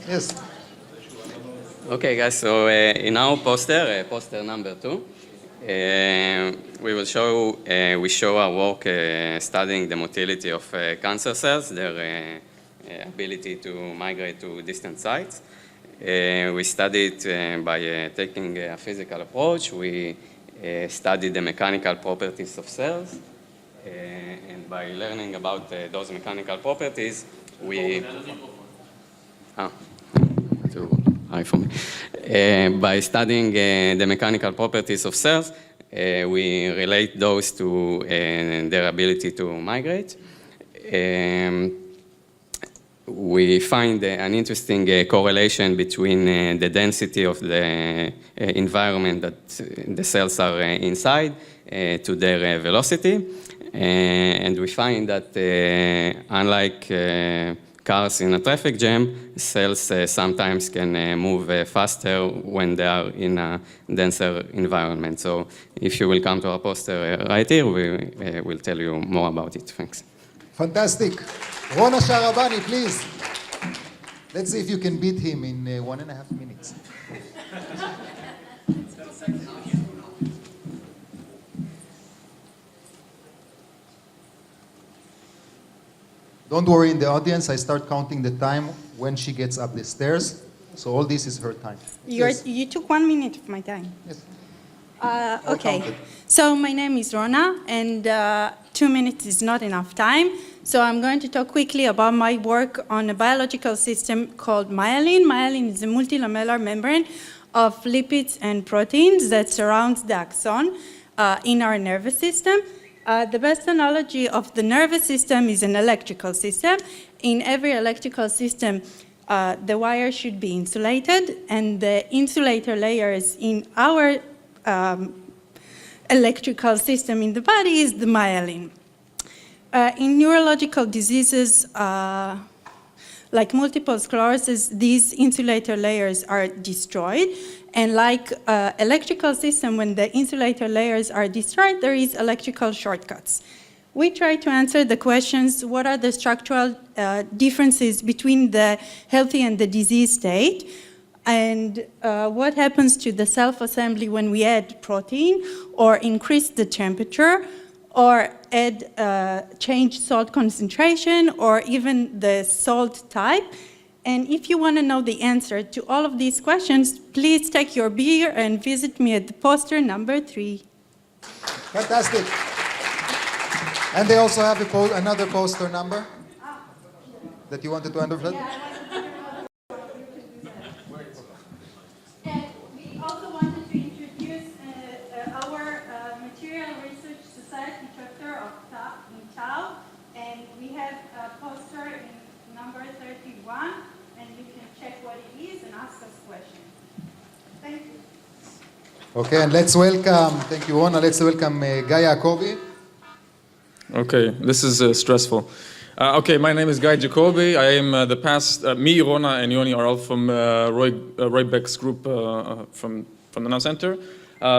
Yes. Okay, guys, so in our poster, poster number 2, we show our work studying the motility of cancer cells, their ability to migrate to distant sites. We studied by taking a physical approach. We studied the mechanical properties of cells, and by learning about those mechanical properties, we... by studying the mechanical properties of cells, we relate those to their ability to migrate. We find an interesting correlation between the density of the environment that the cells are inside to their velocity. And we find that unlike cars in a traffic jam, cells sometimes can move faster when they are in a denser environment. So if you will come to our poster right here, we will tell you more about it. Thanks. Fantastic. Rona Sharabani, please. Let's see if you can beat him in 1.5 minutes. Don't worry in the audience, I start counting the time when she gets up the stairs. So all this is her time. You took 1 minute of my time. Yes. Okay, so my name is Rona, and 2 minutes is not enough time. So I'm going to talk quickly about my work on a biological system called myelin. Myelin is a multilamellar membrane of lipids and proteins that surrounds the axon in our nervous system. The best analogy of the nervous system is an electrical system. In every electrical system, the wire should be insulated, and the insulator layers in our electrical system in the body is the myelin. In neurological diseases like multiple sclerosis, these insulator layers are destroyed. And like electrical system, when the insulator layers are destroyed, there is electrical shortcuts. We try to answer the questions, what are the structural differences between the healthy and the disease state? And what happens to the self-assembly when we add protein or increase the temperature or change salt concentration or even the salt type? And if you want to know the answer to all of these questions, please take your beer and visit me at the poster number 3. Fantastic. And they also have another poster number that you wanted to understand? And we also wanted to introduce our Material Research Society chapter in Chaoul, and we have a poster in number 31, and you can check what it is and ask us questions. Thank you. Okay, and let's welcome, thank you, Rona, let's welcome Guy Jacobi. Okay, this is stressful. Okay, my name is Guy Jacobi. I am me, Rona, and Yoni are all from Roy Beck's group from the Now Center.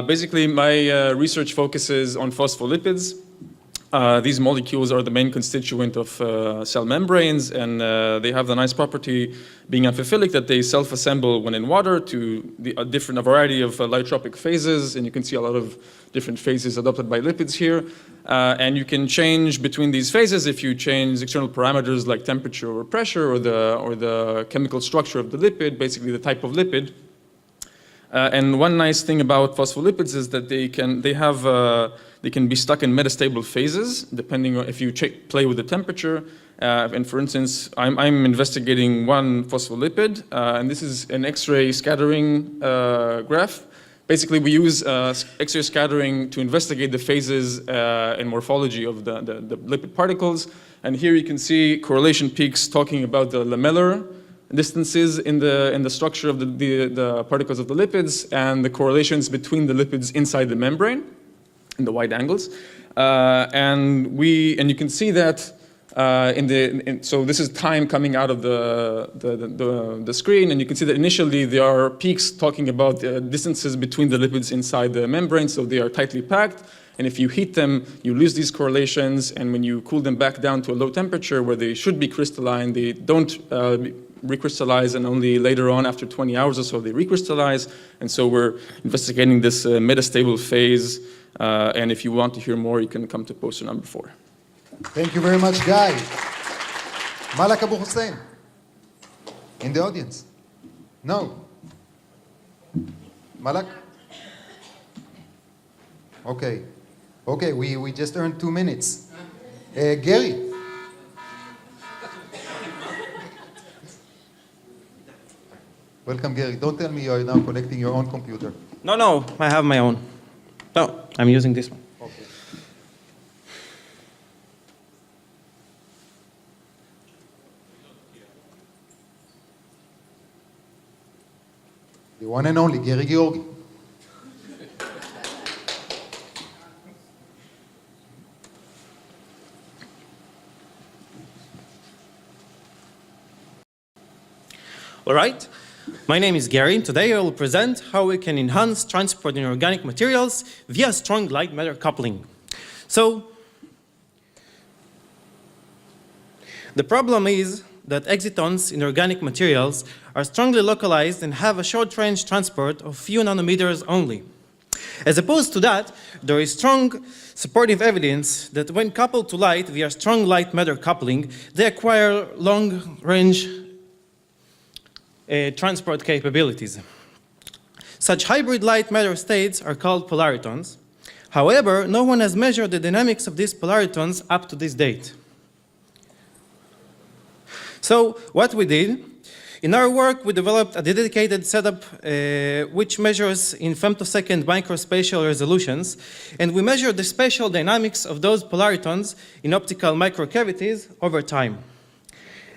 Basically, my research focuses on phospholipids. These molecules are the main constituent of cell membranes, and they have the nice property, being amphiphilic, that they self-assemble when in water to a variety of lytropic phases, and you can see a lot of different phases adopted by lipids here. And you can change between these phases if you change external parameters like temperature or pressure or the chemical structure of the lipid, basically the type of lipid. And one nice thing about phospholipids is that they can be stuck in metastable phases depending on if you play with the temperature. And for instance, I'm investigating one phospholipid, and this is an X-ray scattering graph. Basically, we use X-ray scattering to investigate the phases and morphology of the lipid particles. And here you can see correlation peaks talking about the lamellar distances in the structure of the particles of the lipids and the correlations between the lipids inside the membrane in the wide angles. And you can see that so this is time coming out of the screen, and you can see that initially there are peaks talking about the distances between the lipids inside the membrane, so they are tightly packed. And if you heat them, you lose these correlations, and when you cool them back down to a low temperature where they should be crystalline, they don't recrystallize, and only later on, after 20 hours or so, they recrystallize. And so we're investigating this metastable phase. And if you want to hear more, you can come to poster number 4. Thank you very much, Guy. Malak Abu Hussein, in the audience. No. Malak? Okay. Okay, we just earned 2 minutes. Gary? Welcome, Gary. Don't tell me you're now connecting your own computer. No, I have my own. No, I'm using this one. Okay. The one and only Gary Georgi. All right, my name is Gary. Today I will present how we can enhance transport in organic materials via strong light matter coupling. So, the problem is that excitons in organic materials are strongly localized and have a short-range transport of few nanometers only. As opposed to that, there is strong supportive evidence that when coupled to light via strong light matter coupling, they acquire long-range transport capabilities. Such hybrid light matter states are called polaritons. However, no one has measured the dynamics of these polaritons up to this date. So what we did, in our work we developed a dedicated setup which measures in femtosecond microspatial resolutions, and we measure the spatial dynamics of those polaritons in optical microcavities over time.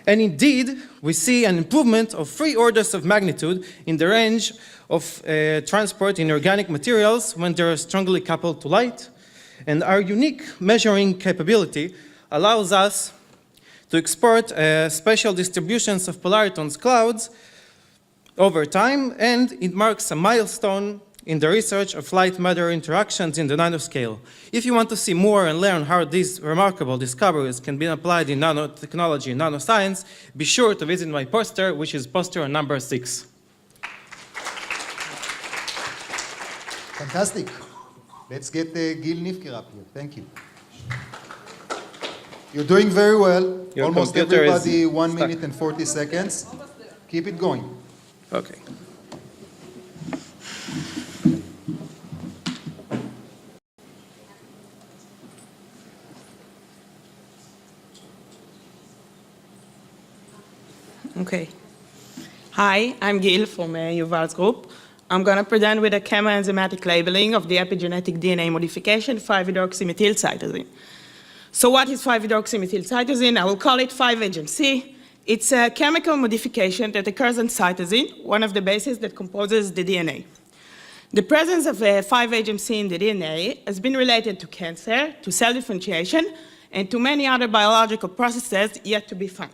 And indeed, we see an improvement of 3 orders of magnitude in the range of transport in organic materials when they're strongly coupled to light. And our unique measuring capability allows us to export spatial distributions of polaritons clouds over time, and it marks a milestone in the research of light matter interactions in the nanoscale. If you want to see more and learn how these remarkable discoveries can be applied in nanotechnology and nanoscience, be sure to visit my poster, which is poster number 6. Fantastic. Let's get Gil Nifker up here. Thank you. You're doing very well. Your Almost computer is everybody 1 stuck. minute and 40 seconds. Keep it going. Okay. Okay. Hi, I'm Gil from Yuval's group. I'm going to present with a chemoenzymatic labeling of the epigenetic DNA modification 5-hydroxymethylcytosine. So what is 5-hydroxymethylcytosine? I will call it 5-HMC. It's a chemical modification that occurs in cytosine, one of the bases that composes the DNA. The presence of 5-HMC in the DNA has been related to cancer, to cell differentiation, and to many other biological processes yet to be found.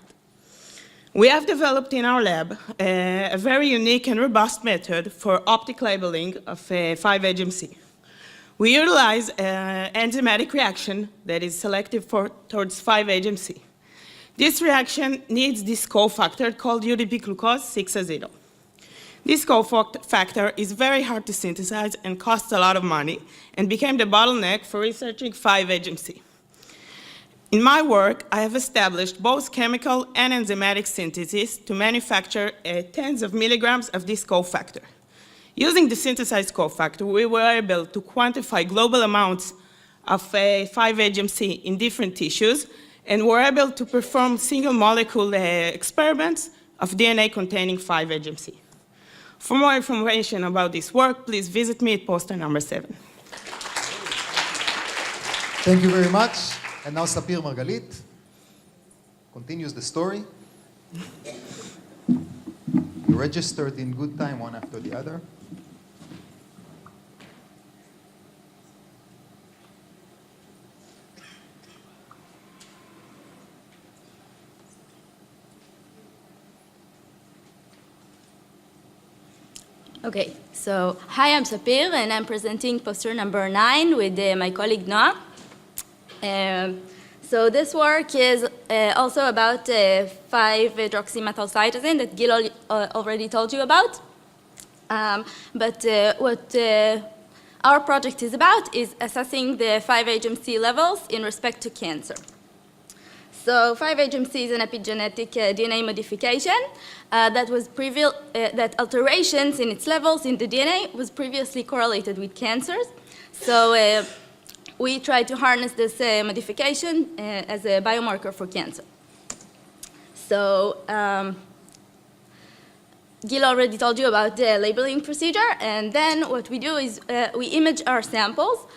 We have developed in our lab a very unique and robust method for optic labeling of 5-HMC. We utilize an enzymatic reaction that is selective towards 5-HMC. This reaction needs this cofactor called UDP glucose 6-azidyl. This cofactor is very hard to synthesize and costs a lot of money, and became the bottleneck for researching 5-HMC. In my work, I have established both chemical and enzymatic synthesis to manufacture tens of milligrams of this cofactor. Using the synthesized cofactor, we were able to quantify global amounts of 5-HMC in different tissues, and were able to perform single molecule experiments of DNA containing 5-HMC. For more information about this work, please visit me at poster number 7. Thank you very much. And now Sapir Margalit continues the story. You registered in good time, one after the other. Okay, so hi, I'm Sapir, and I'm presenting poster number 9 with my colleague Noah. So this work is also about 5-hydroxymethylcytosine that Gil already told you about. But what our project is about is assessing the 5-HMC levels in respect to cancer. So 5-HMC is an epigenetic DNA modification that alterations in its levels in the DNA was previously correlated with cancers. So we try to harness this modification as a biomarker for cancer. So Gil already told you about the labeling procedure, and then what we do is we image our samples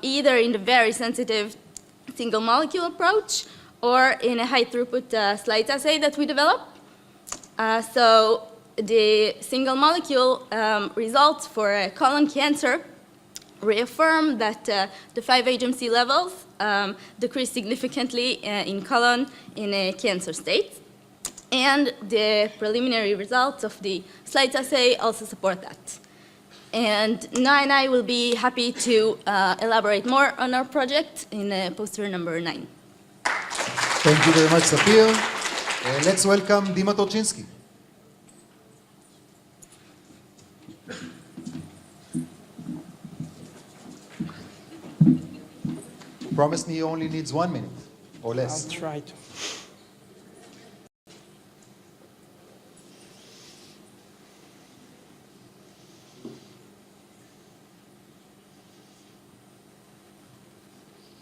either in the very sensitive single molecule approach or in a high throughput slides assay that we develop. So the single molecule results for colon cancer reaffirm that the 5-HMC levels decrease significantly in colon in a cancer state. And the preliminary results of the slides assay also support that. And Noah and I will be happy to elaborate more on our project in poster number 9. Thank you very much, Sapir. Let's welcome Dima Torchinsky. Promise me he only needs 1 minute or less. I'll try to.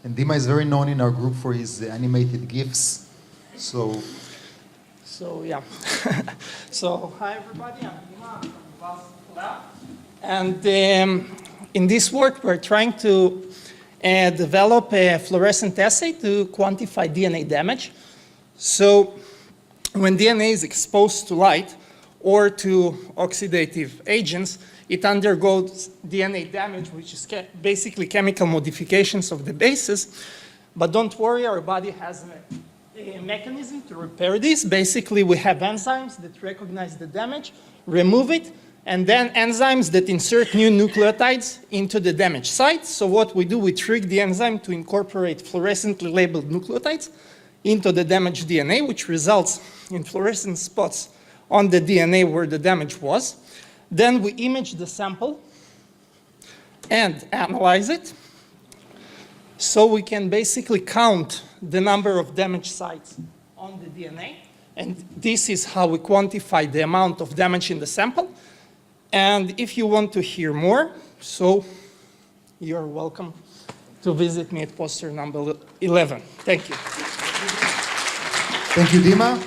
And Dima is very known in our group for his animated GIFs. So Yeah. So hi everybody, I'm Dima from Bowel Lab. And in this work we're trying to develop a fluorescent assay to quantify DNA damage. So when DNA is exposed to light or to oxidative agents, it undergoes DNA damage, which is basically chemical modifications of the bases. But don't worry, our body has a mechanism to repair this. Basically, we have enzymes that recognize the damage, remove it, and then enzymes that insert new nucleotides into the damaged site. So what we do, we trick the enzyme to incorporate fluorescently labeled nucleotides into the damaged DNA, which results in fluorescent spots on the DNA where the damage was. Then we image the sample and analyze it. So we can basically count the number of damaged sites on the DNA. And this is how we quantify the amount of damage in the sample. And if you want to hear more, so you're welcome to visit me at poster number 11. Thank you. thank you, Dima.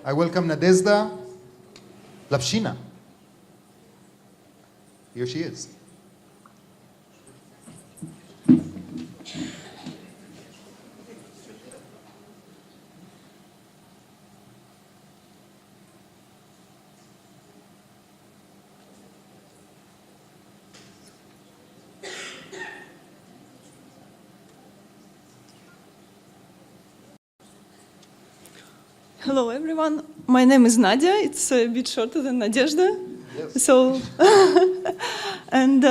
I welcome Nadezhda Lapshina. Here she is. Hello, everyone. My name is Nadia. It's a bit shorter than Nadezhda. Yes. So, and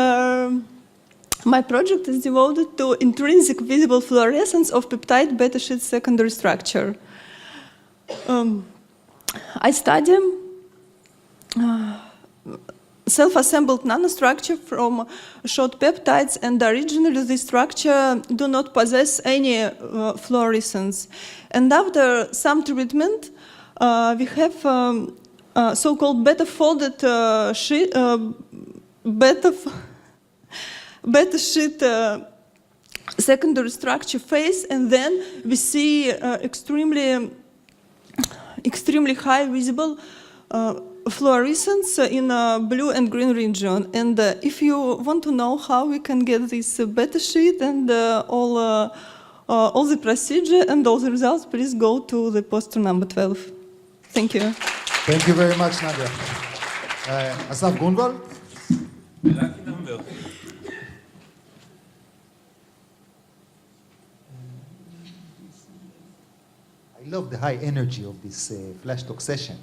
my project is devoted to intrinsic visible fluorescence of peptide beta sheet secondary structure. I study self-assembled nanostructure from short peptides, and originally this structure do not possess any fluorescence. And after some treatment, we have so-called beta-folded sheet, beta sheet secondary structure phase, and then we see extremely high visible fluorescence in blue and green region. And if you want to know how we can get this beta sheet and all the procedure and all the results, please go to the poster number 12. Thank you. Thank you very much, Nadia. Asaf Gungol? Lucky number. I love the high energy of this flash talk session.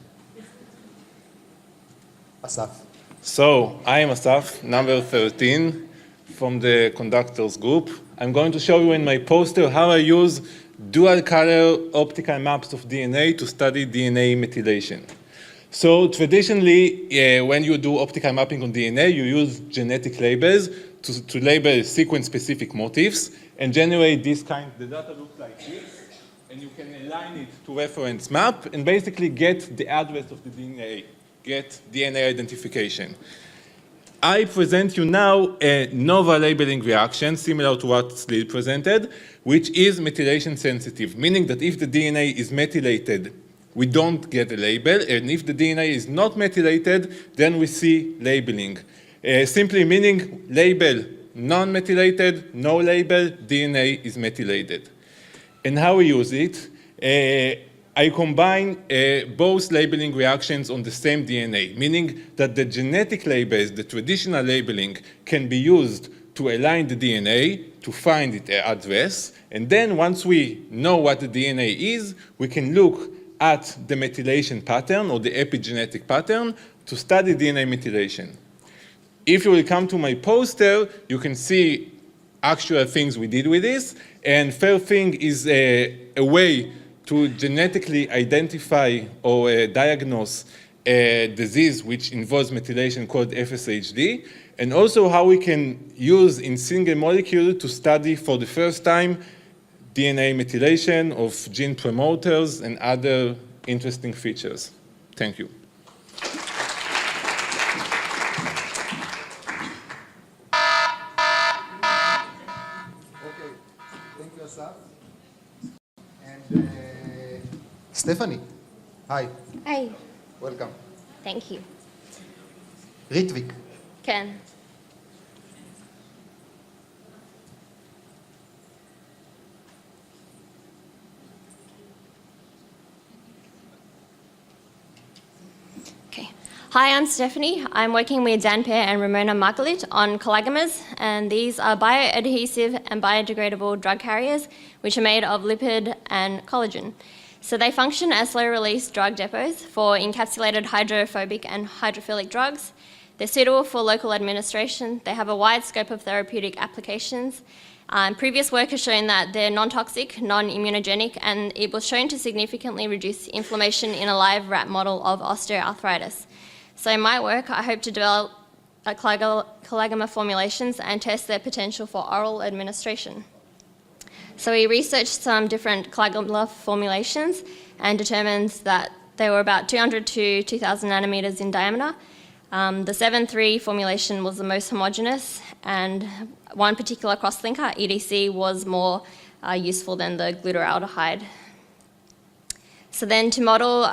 Asaf. So, I am Asaf, number 13, from the conductors group. I'm going to show you in my poster how I use dual color optical maps of DNA to study DNA methylation. So traditionally, when you do optical mapping on DNA, you use genetic labels to label sequence-specific motifs and generate this kind. The data looks like this, and you can align it to reference map and basically get the address of the DNA, get DNA identification. I present you now a novel labeling reaction similar to what Slil presented, which is methylation sensitive, meaning that if the DNA is methylated, we don't get a label, and if the DNA is not methylated, then we see labeling. Simply meaning label non-methylated, no label, DNA is methylated. And how we use it? I combine both labeling reactions on the same DNA, meaning that the genetic labels, the traditional labeling, can be used to align the DNA to find its address. And then once we know what the DNA is, we can look at the methylation pattern or the epigenetic pattern to study DNA methylation. If you will come to my poster, you can see actual things we did with this. And first thing is a way to genetically identify or diagnose a disease which involves methylation called FSHD, and also how we can use in single molecule to study for the first time DNA methylation of gene promoters and other interesting features. Thank you. Thank you, Asaf. And Stephanie, hi, היי, welcome. thank you. ריטוויק, כן. Okay. Hi, I'm Stephanie. I'm working with Dan Pear and Ramona Margalit on collagamers, and these are bioadhesive and biodegradable drug carriers, which are made of lipid and collagen. So they function as slow-release drug depots for encapsulated hydrophobic and hydrophilic drugs. They're suitable for local administration. They have a wide scope of therapeutic applications. Previous work has shown that they're non-toxic, non-immunogenic, and it was shown to significantly reduce inflammation in a live rat model of osteoarthritis. So in my work, I hope to develop collagomer formulations and test their potential for oral administration. So we researched some different collagomer formulations and determined that they were about 200 to 2,000 nanometers in diameter. The 7-3 formulation was the most homogeneous, and one particular crosslinker, EDC, was more useful than the glutaraldehyde. So then to model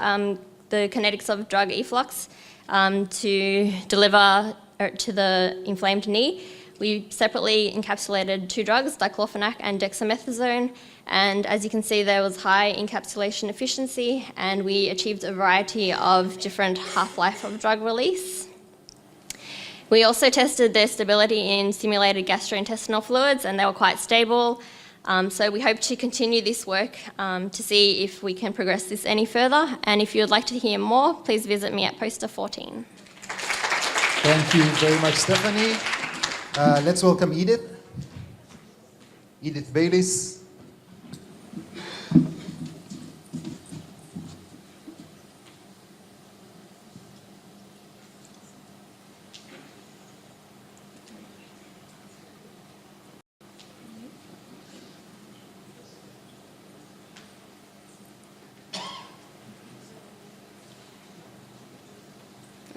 the kinetics of drug efflux to deliver to the inflamed knee, we separately encapsulated two drugs, diclofenac and dexamethasone, and as you can see, there was high encapsulation efficiency, and we achieved a variety of different half-life of drug release. We also tested their stability in simulated gastrointestinal fluids, and they were quite stable. So we hope to continue this work to see if we can progress this any further. And if you would like to hear more, please visit me at poster 14. Thank you very much, Stephanie. Let's welcome Edith. Edith Baylis.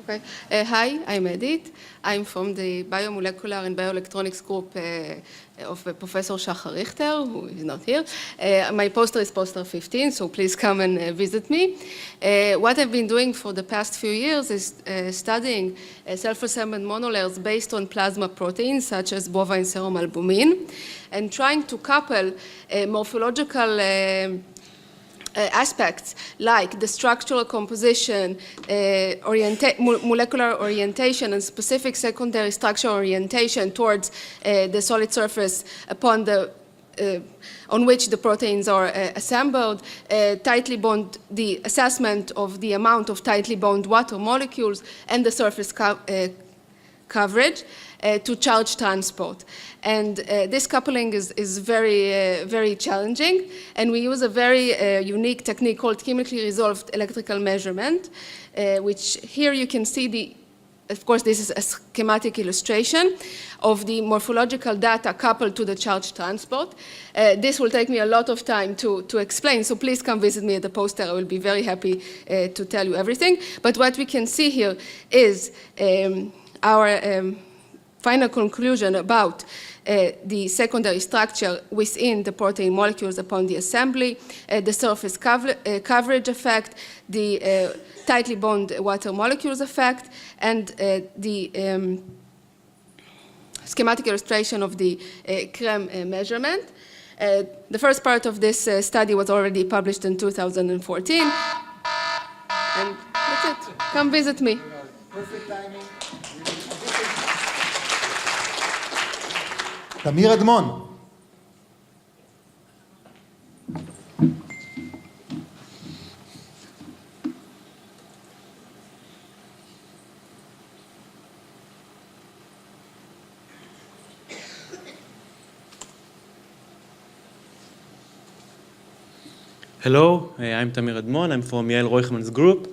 Okay. Hi, I'm Edith. I'm from the Biomolecular and Bioelectronics group of Professor Shachar Richter, who is not here. My poster is poster 15, so please come and visit me. What I've been doing for the past few years is studying self-assembled monolayers based on plasma proteins, such as bovine serum albumin, and trying to couple morphological aspects like the structural composition, molecular orientation, and specific secondary structural orientation towards the solid surface upon on which the proteins are assembled, the assessment of the amount of tightly bound water molecules, and the surface coverage to charge transport. And this coupling is very challenging, and we use a very unique technique called chemically resolved electrical measurement, which here you can see of course, this is a schematic illustration of the morphological data coupled to the charge transport. This will take me a lot of time to explain, so please come visit me at the poster. I will be very happy to tell you everything. But what we can see here is our final conclusion about the secondary structure within the protein molecules upon the assembly, the surface coverage effect, the tightly bound water molecules effect, and the schematic illustration of the creme measurement. The first part of this study was already published in 2014. And that's it. Come visit me. Perfect timing. תמיר אדמון. Hello, I'm Tamir Admon. I'm from Yael Roichman's group,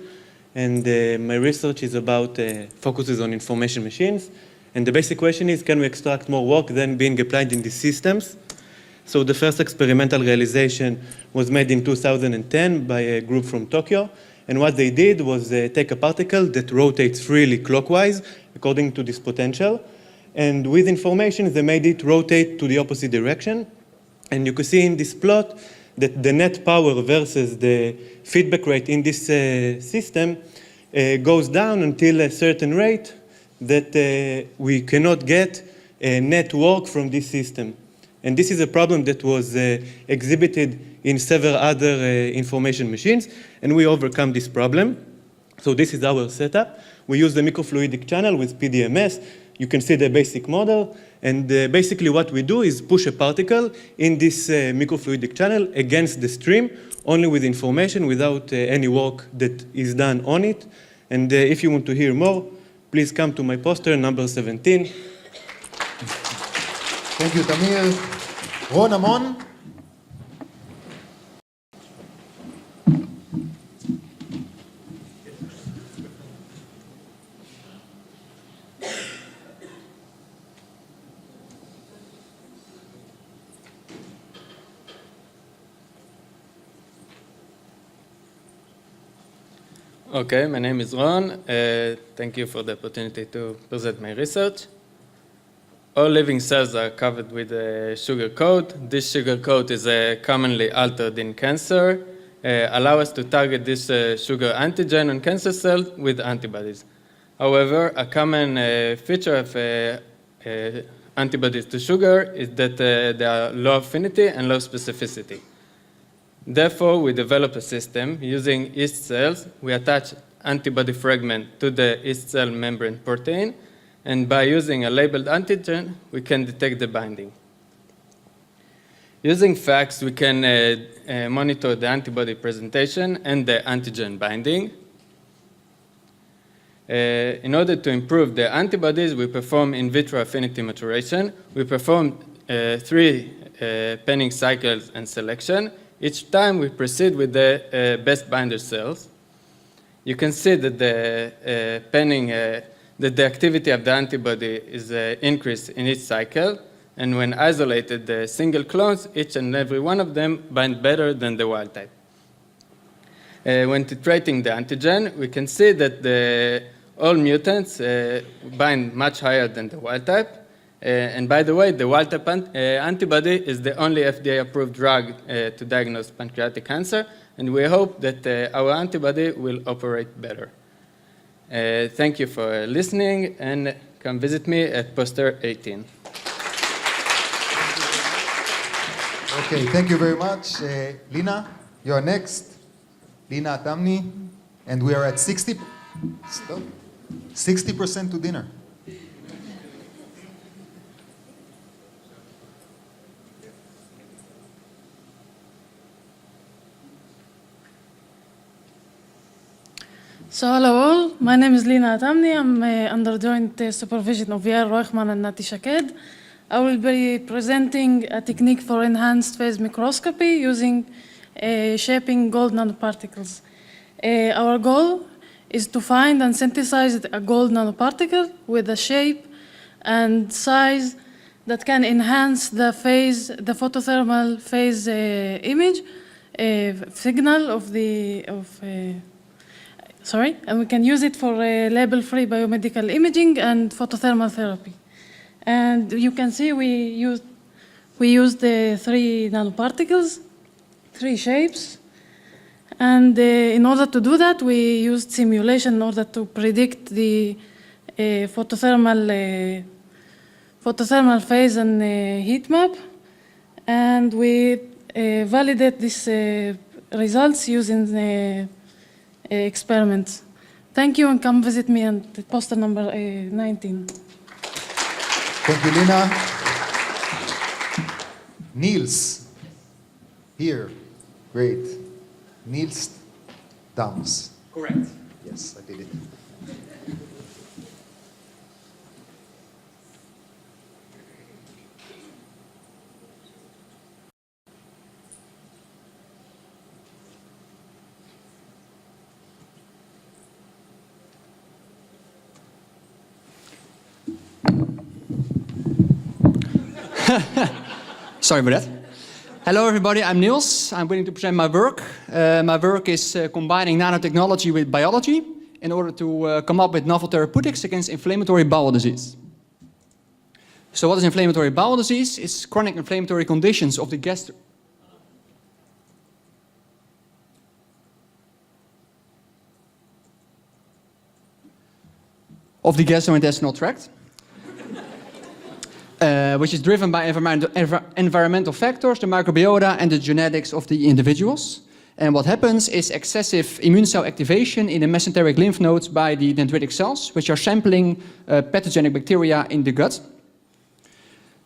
and my research is about focuses on information machines. And the basic question is, can we extract more work than being applied in these systems? So the first experimental realization was made in 2010 by a group from Tokyo. And what they did was take a particle that rotates freely clockwise according to this potential. And with information, they made it rotate to the opposite direction. And you can see in this plot that the net power versus the feedback rate in this system goes down until a certain rate that we cannot get net work from this system. And this is a problem that was exhibited in several other information machines, and we overcome this problem. So this is our setup. We use the microfluidic channel with PDMS. You can see the basic model. And basically what we do is push a particle in this microfluidic channel against the stream, only with information, without any work that is done on it. And if you want to hear more, please come to my poster, number 17. Thank you, Tamir. רון המון. Okay, my name is Ron. Thank you for the opportunity to present my research. All living cells are covered with a sugar coat. This sugar coat is commonly altered in cancer. Allow us to target this sugar antigen on cancer cells with antibodies. However, a common feature of antibodies to sugar is that they are low affinity and low specificity. Therefore, we develop a system using yeast cells. We attach antibody fragment to the yeast cell membrane protein, and by using a labeled antigen, we can detect the binding. Using FACS, we can monitor the antibody presentation and the antigen binding. In order to improve the antibodies, we perform in vitro affinity maturation. We perform 3 panning cycles and selection. Each time we proceed with the best binder cells. You can see that the panning, that the activity of the antibody is increased in each cycle, and when isolated, the single clones, each and every one of them bind better than the wild type. When titrating the antigen, we can see that all mutants bind much higher than the wild type. And by the way, the wild type antibody is the only FDA-approved drug to diagnose pancreatic cancer, and we hope that our antibody will operate better. Thank you for listening, and come visit me at poster 18. Okay, thank you very much. Lina, you are next. Lina Atamni, and we are at 60% to dinner. So hello all, my name is Lina Atamni. I'm under joint supervision of Yael Roichman and Nati Shaked. I will be presenting a technique for enhanced phase microscopy using shaping gold nanoparticles. Our goal is to find and synthesize a gold nanoparticle with a shape and size that can enhance the photothermal phase image signal and we can use it for label-free biomedical imaging and photothermal therapy. And you can see we used the 3 nanoparticles, 3 shapes. And in order to do that, we used simulation in order to predict the photothermal phase and heat map. And we validate these results using experiments. Thank you, and come visit me at poster number 19. Thank you, Lina. Niels, here, great. Niels Dams. Correct. Yes, I did it. Sorry about that. Hello everybody, I'm Niels. I'm willing to present my work. My work is combining nanotechnology with biology in order to come up with novel therapeutics against inflammatory bowel disease. So what is inflammatory bowel disease? It's chronic inflammatory conditions of the gastrointestinal tract. Which is driven by environmental factors, the microbiota and the genetics of the individuals. And what happens is excessive immune cell activation in the mesenteric lymph nodes by the dendritic cells, which are sampling pathogenic bacteria in the gut.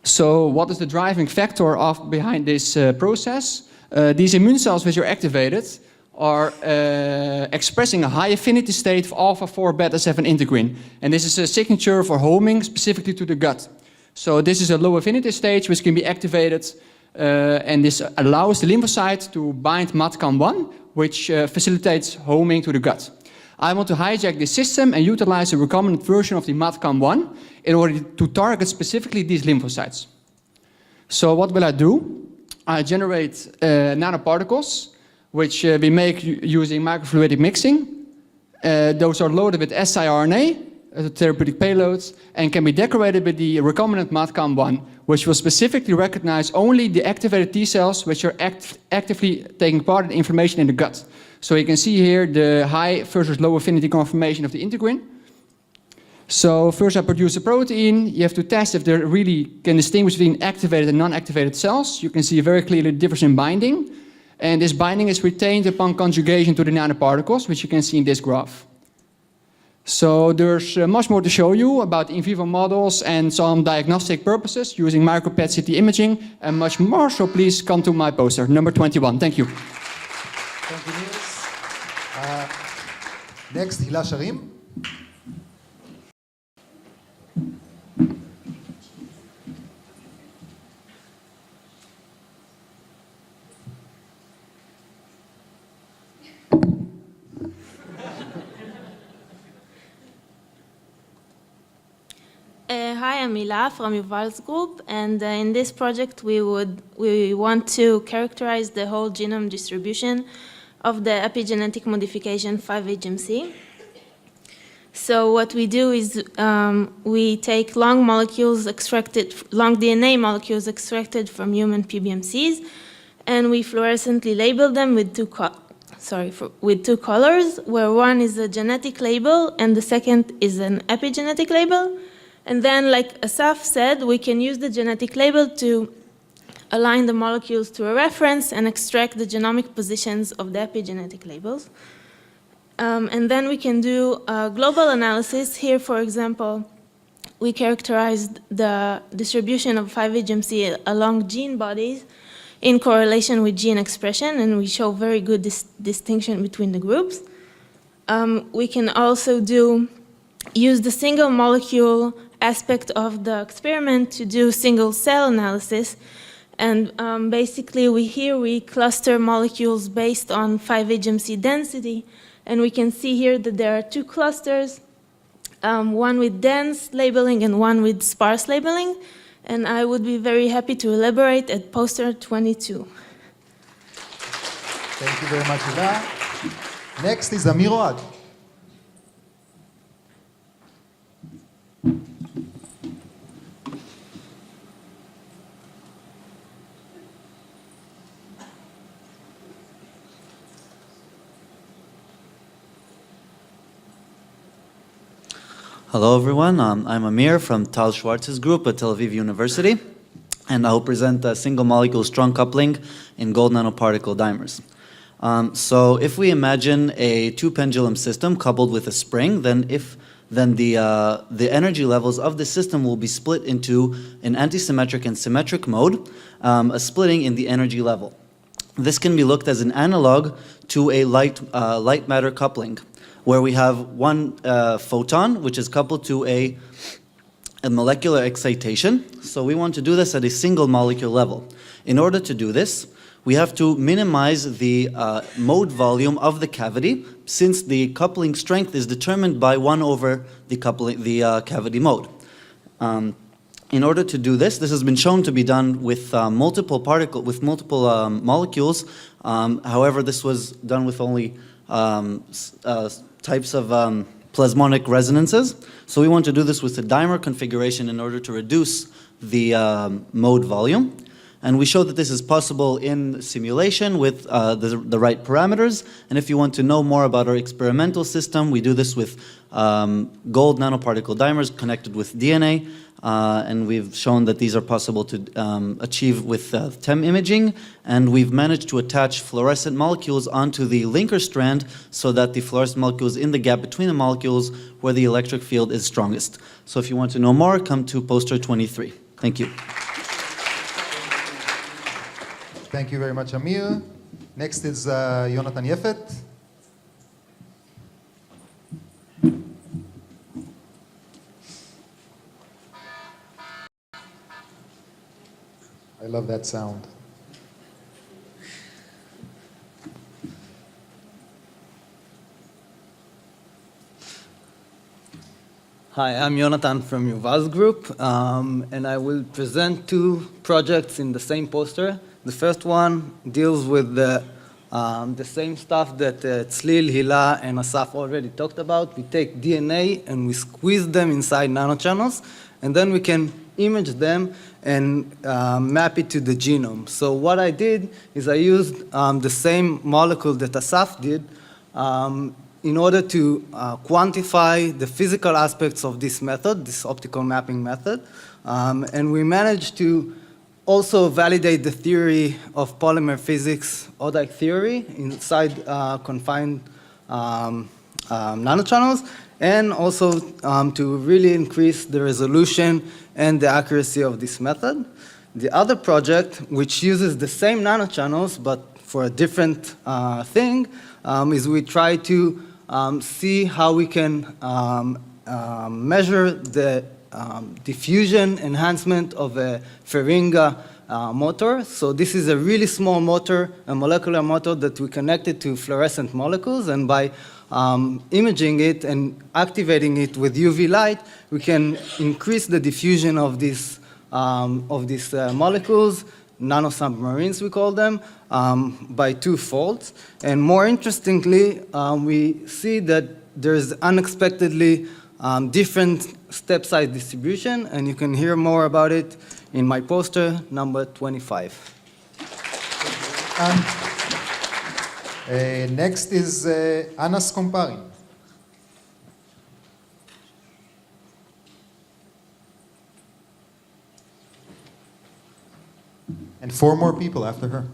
So what is the driving factor behind this process? These immune cells which are activated are expressing a high affinity state of alpha-4 beta-7 integrin. And this is a signature for homing specifically to the gut. So this is a low affinity stage which can be activated and this allows the lymphocyte to bind MAdCAM1, which facilitates homing to the gut. I want to hijack this system and utilize a recombinant version of the MAdCAM1 in order to target specifically these lymphocytes. So what will I do? I generate nanoparticles, which we make using microfluidic mixing. Those are loaded with siRNA, therapeutic payloads, and can be decorated with the recombinant MAdCAM1, which will specifically recognize only the activated T cells which are actively taking part in inflammation in the gut. So you can see here the high versus low affinity conformation of the integrin. So first I produce a protein. You have to test if they really can distinguish between activated and non-activated cells. You can see very clearly the difference in binding. And this binding is retained upon conjugation to the nanoparticles, which you can see in this graph. So there's much more to show you about in vivo models and some diagnostic purposes using micro-PET-CT imaging and much more, so please come to my poster, number 21. Thank you. Thank you, Niels. Next, Hila Sharim. Hi, I'm Hila from Yuval's group, and in this project we want to characterize the whole genome distribution of the epigenetic modification 5-HMC. So what we do is we take long DNA molecules extracted from human PBMCs, and we fluorescently label them with two colors, where one is a genetic label and the second is an epigenetic label. And then, like Asaf said, we can use the genetic label to align the molecules to a reference and extract the genomic positions of the epigenetic labels. And then we can do a global analysis. Here, for example, we characterized the distribution of 5-HMC along gene bodies in correlation with gene expression, and we show very good distinction between the groups. we can also use the single molecule aspect of the experiment to do single cell analysis. And basically, we cluster molecules based on 5-HMC density. And we can see here that there are two clusters, one with dense labeling and one with sparse labeling. And I would be very happy to elaborate at poster 22. Thank you very much, Eva. Next is Amir Oad. Hello, everyone. I'm Amir from Tal Schwartz's group at Tel Aviv University, and I will present a single molecule strong coupling in gold nanoparticle dimers. So if we imagine a two pendulum system coupled with a spring, then the energy levels of the system will be split into an antisymmetric and symmetric mode, a splitting in the energy level. This can be looked as an analog to a light matter coupling, where we have one photon, which is coupled to a molecular excitation. So we want to do this at a single molecule level. In order to do this, we have to minimize the mode volume of the cavity, since the coupling strength is determined by 1 over the cavity mode. In order to do this, this has been shown to be done with multiple molecules. However, this was done with only types of plasmonic resonances. So we want to do this with a dimer configuration in order to reduce the mode volume. And we show that this is possible in simulation with the right parameters. And if you want to know more about our experimental system, we do this with gold nanoparticle dimers connected with DNA. And we've shown that these are possible to achieve with TEM imaging. And we've managed to attach fluorescent molecules onto the linker strand so that the fluorescent molecules in the gap between the molecules where the electric field is strongest. So if you want to know more, come to poster 23. Thank you. Thank you very much, Amir. Next is Yonatan Yefet. I love that sound. Hi, I'm Yonatan from Yuval's group, and I will present two projects in the same poster. The first one deals with the same stuff that Tzlil, Hila, and Asaf already talked about. We take DNA and we squeeze them inside nanochannels, and then we can image them and map it to the genome. So what I did is I used the same molecule that Asaf did in order to quantify the physical aspects of this method, this optical mapping method. And we managed to also validate the theory of polymer physics, ODAC theory, inside confined nanochannels, and also to really increase the resolution and the accuracy of this method. The other project, which uses the same nanochannels but for a different thing, is we try to see how we can measure the diffusion enhancement of a Feringa motor. So this is a really small motor, a molecular motor that we connected to fluorescent molecules, and by imaging it and activating it with UV light, we can increase the diffusion of these molecules, nanosubmarines we call them, by 2-fold. And more interestingly, we see that there's unexpectedly different step size distribution, and you can hear more about it in my poster number 25. Next is Anas Komparin. And 4 more people after her.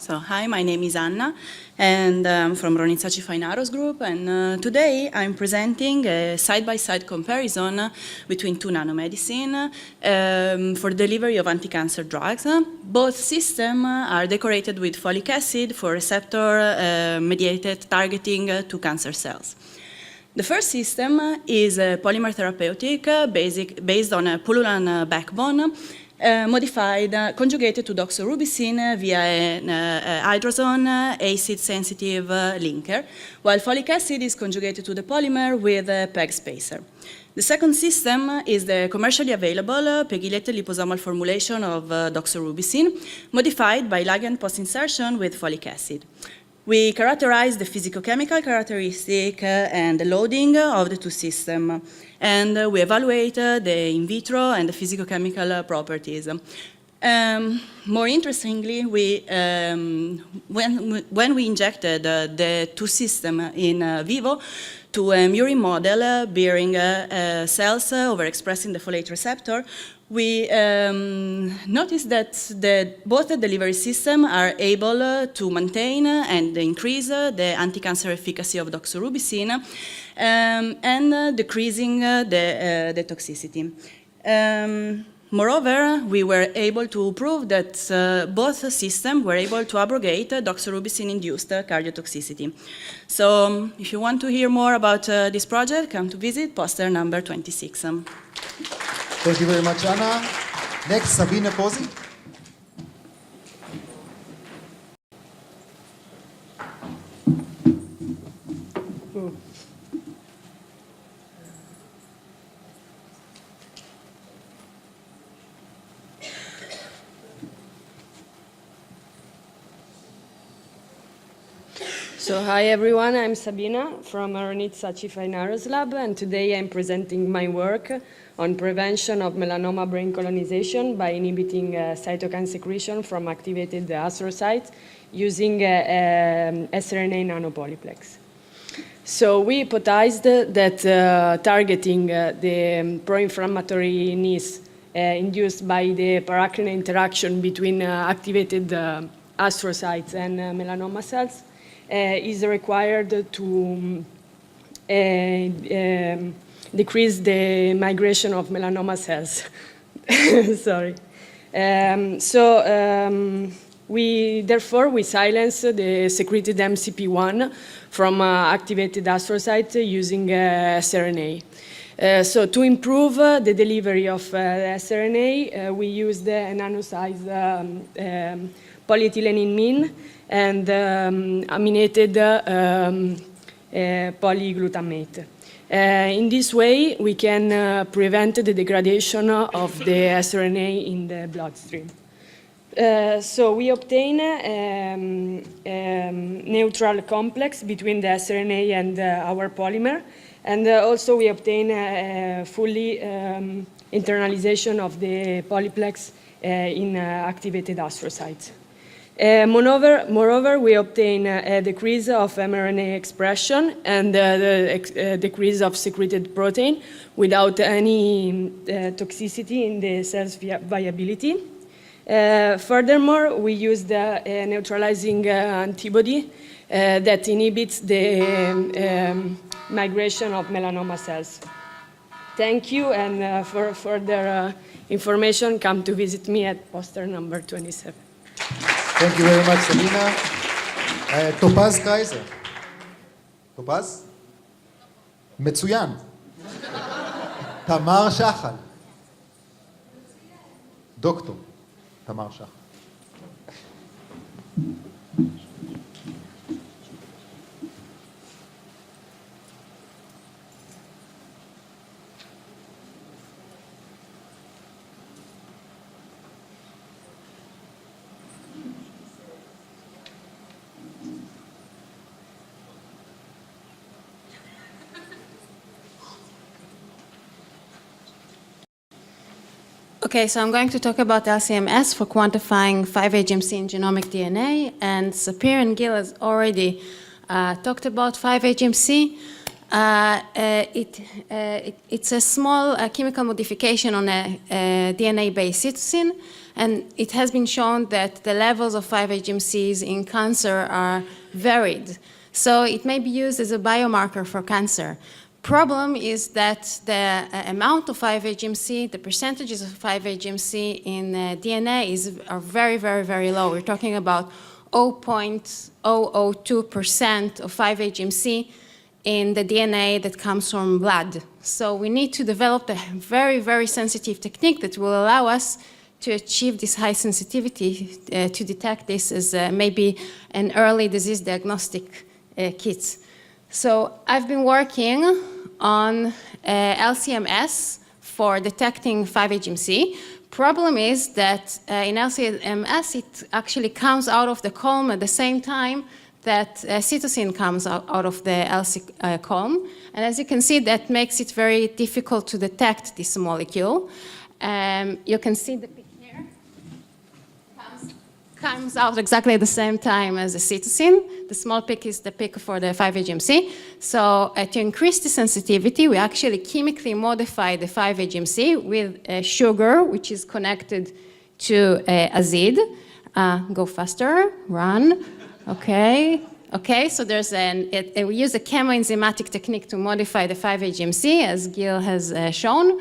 So hi, my name is Anna, and I'm from Ronitsachi Fine Arrows Group, and today I'm presenting a side-by-side comparison between two nanomedicine for delivery of anti-cancer drugs. Both systems are decorated with folic acid for receptor-mediated targeting to cancer cells. The first system is a polymer therapeutic based on a pullulan backbone, modified, conjugated to doxorubicin via a hydrazone acid-sensitive linker, while folic acid is conjugated to the polymer with a PEG spacer. The second system is the commercially available pegylated liposomal formulation of doxorubicin, modified by ligand post-insertion with folic acid. We characterize the physicochemical characteristic and the loading of the two systems, and we evaluate the in vitro and the physicochemical properties. More interestingly, when we injected the two systems in vivo to a murine model bearing cells overexpressing the folate receptor, we noticed that both the delivery systems are able to maintain and increase the anti-cancer efficacy of doxorubicin and decreasing the toxicity. Moreover, we were able to prove that both systems were able to abrogate doxorubicin-induced cardiotoxicity. So if you want to hear more about this project, come to visit poster number 26. Thank you very much, Anna. Next, Sabine Posi. So hi everyone, I'm Sabina from Ronitsachi Fine Arrows Lab, and today I'm presenting my work on prevention of melanoma brain colonization by inhibiting cytokine secretion from activated astrocytes using sRNA nanopolyplex. So we hypothesized that targeting the pro-inflammatory needs induced by the paracrine interaction between activated astrocytes and melanoma cells is required to decrease the migration of melanoma cells. Sorry. Therefore, we silence the secreted MCP1 from activated astrocytes using sRNA. So to improve the delivery of sRNA, we used a Nanoscience polyethylene min and aminated polyglutamate. In this way, we can prevent the degradation of the sRNA in the bloodstream. So we obtain a neutral complex between the sRNA and our polymer, and also we obtain a fully internalization of the polyplex in activated astrocytes. Moreover, we obtain a decrease of mRNA expression and the decrease of secreted protein without any toxicity in the cell's viability. Furthermore, we use the neutralizing antibody that inhibits the migration of melanoma cells. Thank you, and for further information, come to visit me at poster number 27. Thank you very much, Sabina. Topaz Kaiser. Topaz? מצוין. תמר שחל. דוקטור תמר שחל. Okay, so I'm going to talk about LCMS for quantifying 5-HMC in genomic DNA, and Sapir and Gil has already talked about 5-HMC. It's a small chemical modification on a DNA-based cytosine, and it has been shown that the levels of 5-HMCs in cancer are varied. So it may be used as a biomarker for cancer. Problem is that the amount of 5-HMC, the percentages of 5-HMC in DNA are very, very, very low. We're talking about 0.002% of 5-HMC in the DNA that comes from blood. So we need to develop a very, very sensitive technique that will allow us to achieve this high sensitivity to detect this as maybe an early disease diagnostic kit. So I've been working on LCMS for detecting 5-HMC. Problem is that in LCMS, it actually comes out of the column at the same time that cytosine comes out of the LC column. And as you can see, that makes it very difficult to detect this molecule. You can see the peak here comes out exactly at the same time as the cytosine. The small peak is the peak for the 5-HMC. So to increase the sensitivity, we actually chemically modify the 5-HMC with a sugar, which is connected to azide. Go faster, run. Okay, so there's we use a chemoenzymatic technique to modify the 5-HMC, as Gil has shown.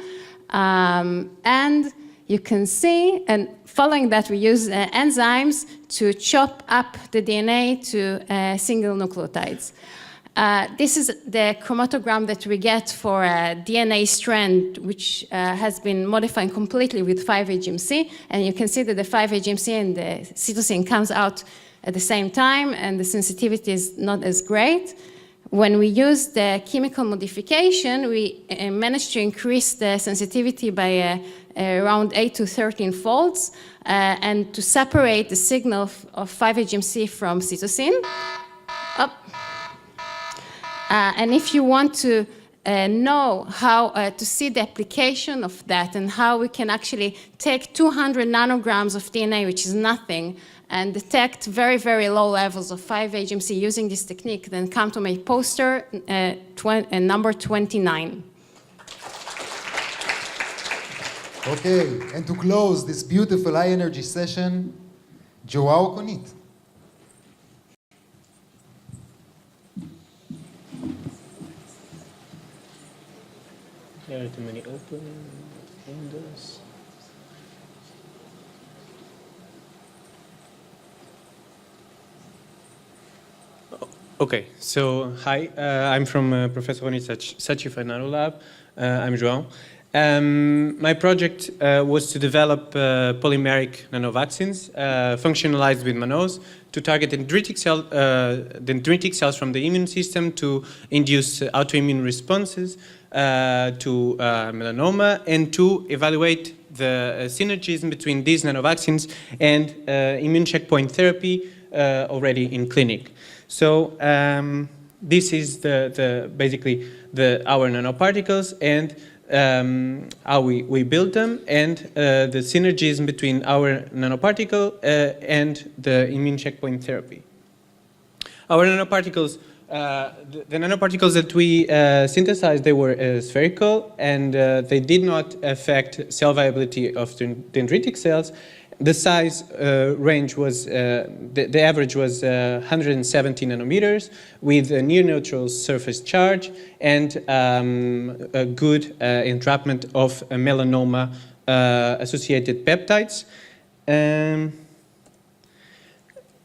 And you can see, and following that, we use enzymes to chop up the DNA to single nucleotides. This is the chromatogram that we get for a DNA strand, which has been modified completely with 5-HMC. And you can see that the 5-HMC and the cytosine comes out at the same time, and the sensitivity is not as great. When we use the chemical modification, we managed to increase the sensitivity by around 8 to 13 folds, and to separate the signal of 5-HMC from cytosine. And if you want to know how to see the application of that and how we can actually take 200 nanograms of DNA, which is nothing, and detect very, very low levels of 5-HMC using this technique, then come to my poster, number 29. Okay, and to close this beautiful high energy session, Joao Conit. There are too many open windows. Okay, so hi, I'm from Professor Ronit Sachi Nano Lab. I'm João. My project was to develop polymeric nanovaccines functionalized with MNOs to target dendritic cells from the immune system to induce autoimmune responses to melanoma, and to evaluate the synergism between these nanovaccines and immune checkpoint therapy already in clinic. So this is basically our nanoparticles and how we build them, and the synergism between our nanoparticle and the immune checkpoint therapy. Our nanoparticles, the nanoparticles that we synthesized, they were spherical, and they did not affect cell viability of dendritic cells. The size range was, the average was 170 nanometers with a near neutral surface charge and a good entrapment of melanoma associated peptides.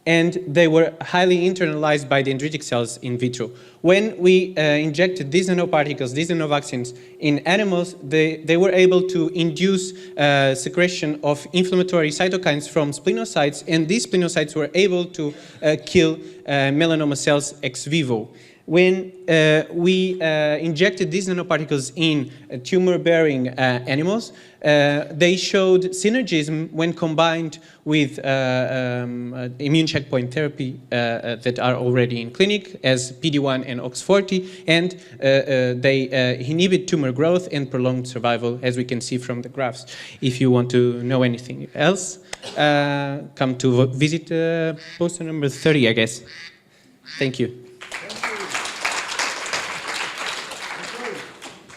And they were highly internalized by dendritic cells in vitro. When we injected these nanoparticles, these nanovaccines in animals, they were able to induce secretion of inflammatory cytokines from splenocytes, and these splenocytes were able to kill melanoma cells ex vivo. When we injected these nanoparticles in tumor-bearing animals, they showed synergism when combined with immune checkpoint therapy that are already in clinic as PD-1 and OX40, and they inhibit tumor growth and prolonged survival, as we can see from the graphs. If you want to know anything else, come to visit poster number 30, I guess. Thank you.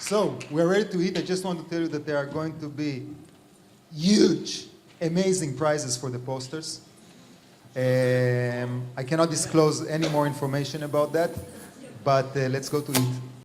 So we're ready to eat. I just want to tell you that there are going to be huge, amazing prizes for the posters. I cannot disclose any more information about that, but let's go to eat.